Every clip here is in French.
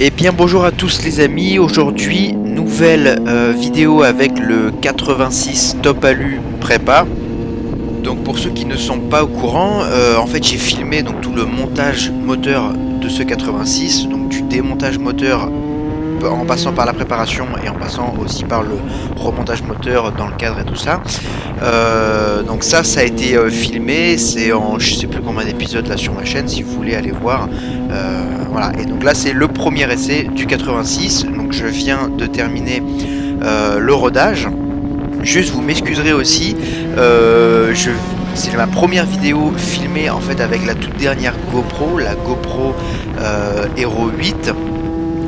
Eh bien bonjour à tous les amis, aujourd'hui nouvelle vidéo avec le 86 Top Alu Prépa. Donc pour ceux qui ne sont pas au courant, en fait j'ai filmé donc tout le montage moteur de ce 86, donc du démontage moteur en passant par la préparation et en passant aussi par le remontage moteur dans le cadre et tout ça. Donc ça a été filmé, c'est en je sais plus combien d'épisodes là sur ma chaîne si vous voulez aller voir. Voilà, et donc là c'est le premier essai du 86, donc je viens de terminer le rodage. Juste vous m'excuserez aussi, c'est ma première vidéo filmée en fait avec la toute dernière GoPro, la GoPro Hero 8.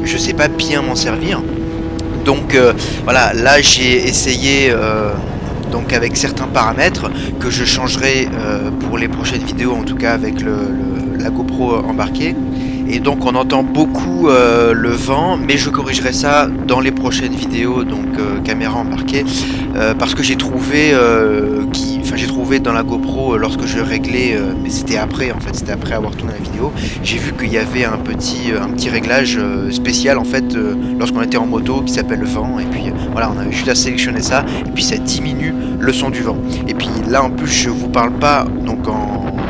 Je sais pas bien m'en servir, donc voilà, là j'ai essayé donc avec certains paramètres que je changerai pour les prochaines vidéos, en tout cas avec la GoPro embarquée. Et donc on entend beaucoup le vent, mais je corrigerai ça dans les prochaines vidéos, donc caméra embarquée, parce que j'ai trouvé j'ai trouvé dans la GoPro lorsque je réglais, mais c'était après en fait, c'était après avoir tourné la vidéo, j'ai vu qu'il y avait un petit réglage spécial en fait lorsqu'on était en moto qui s'appelle le vent, et puis voilà, on avait juste à sélectionner ça et puis ça diminue le son du vent. Et puis là en plus je vous parle pas, donc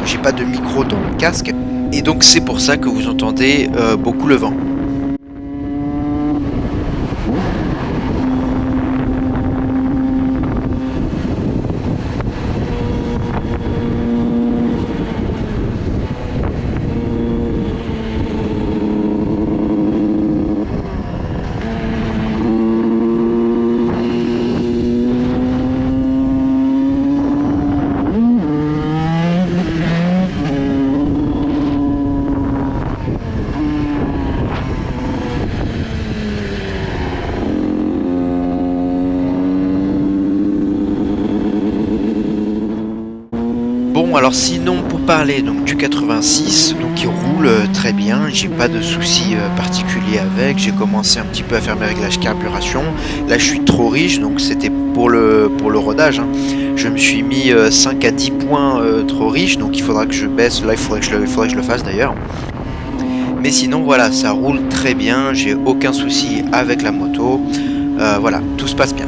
j'ai pas de micro dans le casque. Et donc c'est pour ça que vous entendez beaucoup le vent. Bon, alors sinon pour parler donc du 86, donc il roule très bien, j'ai pas de soucis particuliers avec. J'ai commencé un petit peu à faire mes réglages carburation. Là je suis trop riche, donc c'était pour le rodage, hein. Je me suis mis 5 à 10 points trop riche, donc il faudra que je baisse. Là il faudrait que je le fasse d'ailleurs. Mais sinon voilà, ça roule très bien, j'ai aucun souci avec la moto. Voilà, tout se passe bien.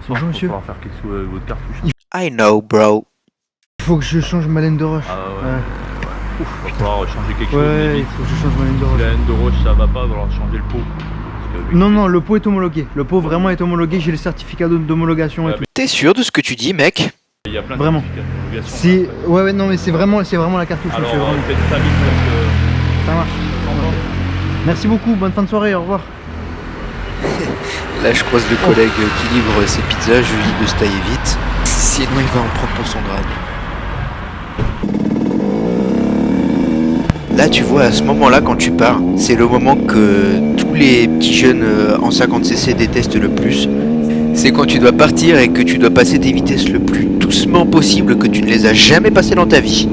Bonjour monsieur. Il va falloir faire quelque chose avec votre cartouche. I know bro. Il faut que je change ma laine de roche. Ah ouais. Il va falloir changer quelque chose. Ouais, il faut que je change ma laine de Si roche. la laine de roche ça va pas, il va falloir changer le pot. Parce que, Non, le pot est homologué. Le pot vraiment est homologué. J'ai le certificat d'homologation et tout. T'es sûr de ce que tu dis, mec? il y a plein de Vraiment. certificats d'homologation. C'est ouais, non mais c'est vraiment la cartouche. Alors monsieur, vraiment. peut-être 5000 Ça marche. Merci beaucoup. Bonne fin de soirée. Au revoir. Là je croise le collègue qui livre ses pizzas, je lui dis de se tailler vite, sinon il va en prendre pour son grade. Là tu vois, à ce moment là quand tu pars, c'est le moment que tous les petits jeunes en 50cc détestent le plus. C'est quand tu dois partir et que tu dois passer tes vitesses le plus doucement possible, que tu ne les as jamais passées dans ta vie.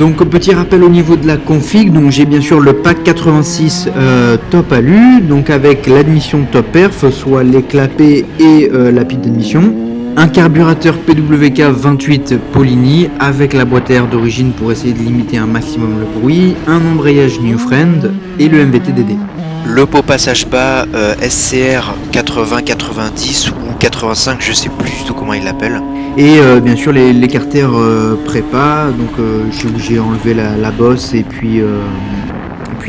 Donc petit rappel au niveau de la config, donc j'ai bien sûr le pack 86 top alu, donc avec l'admission top perf, soit les clapets et la pile d'admission. Un carburateur PWK 28 Polini avec la boîte à air d'origine pour essayer de limiter un maximum le bruit, un embrayage New Friend et le MVT DD. Le pot passage bas SCR 80-90 ou 85, je sais plus du tout comment il l'appelle. Et bien sûr l'écartère prépa, donc j'ai enlevé la bosse et puis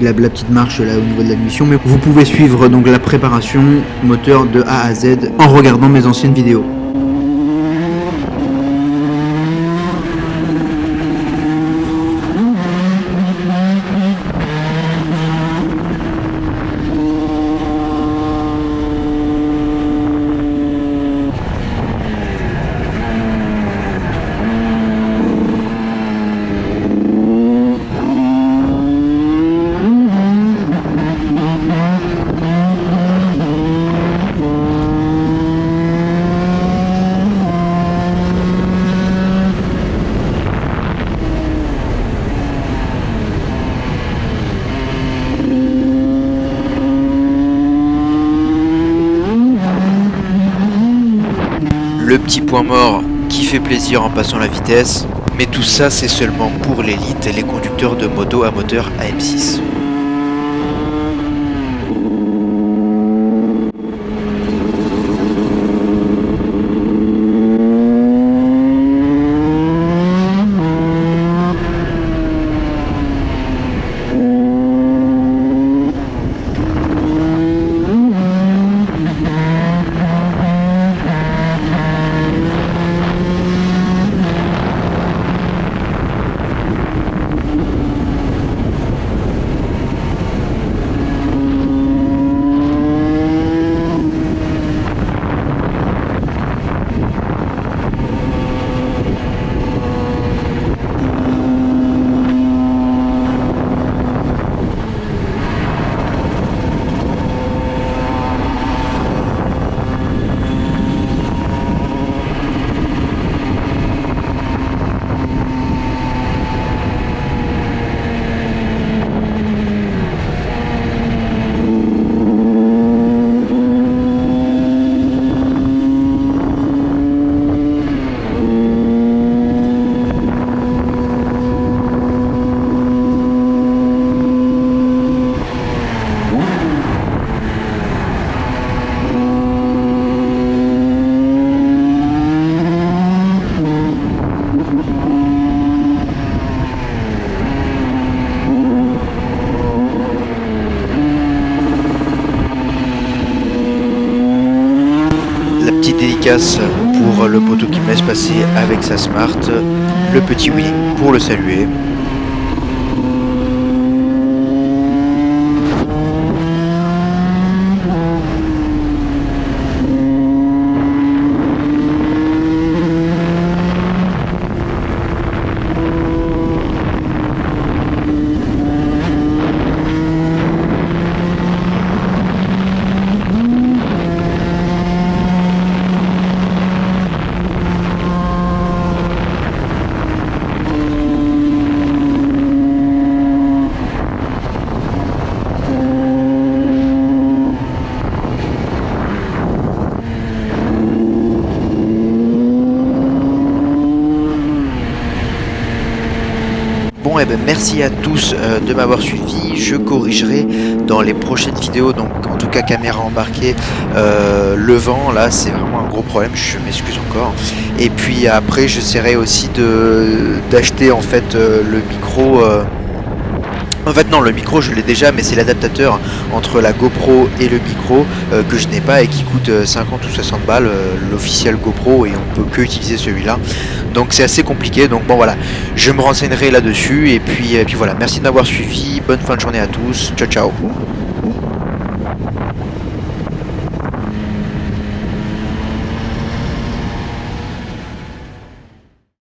la petite marche là au niveau de l'admission. Mais vous pouvez suivre donc la préparation moteur de A à Z en regardant mes anciennes vidéos. Le petit point mort qui fait plaisir en passant la vitesse, mais tout ça c'est seulement pour l'élite et les conducteurs de moto à moteur AM6. Dédicace pour le poteau qui me laisse passer avec sa Smart, le petit Willy pour le saluer. Bon, et ben merci à tous de m'avoir suivi. Je corrigerai dans les prochaines vidéos, donc en tout cas caméra embarquée, le vent là c'est vraiment un gros problème, je m'excuse encore. Et puis après j'essaierai aussi d'acheter en fait le micro. En fait non, le micro je l'ai déjà, mais c'est l'adaptateur entre la GoPro et le micro que je n'ai pas et qui coûte 50 ou 60 balles, l'officiel GoPro, et on peut que utiliser celui-là. Donc c'est assez compliqué, donc bon voilà, je me renseignerai là-dessus et puis voilà, merci de m'avoir suivi, bonne fin de journée à tous, ciao ciao.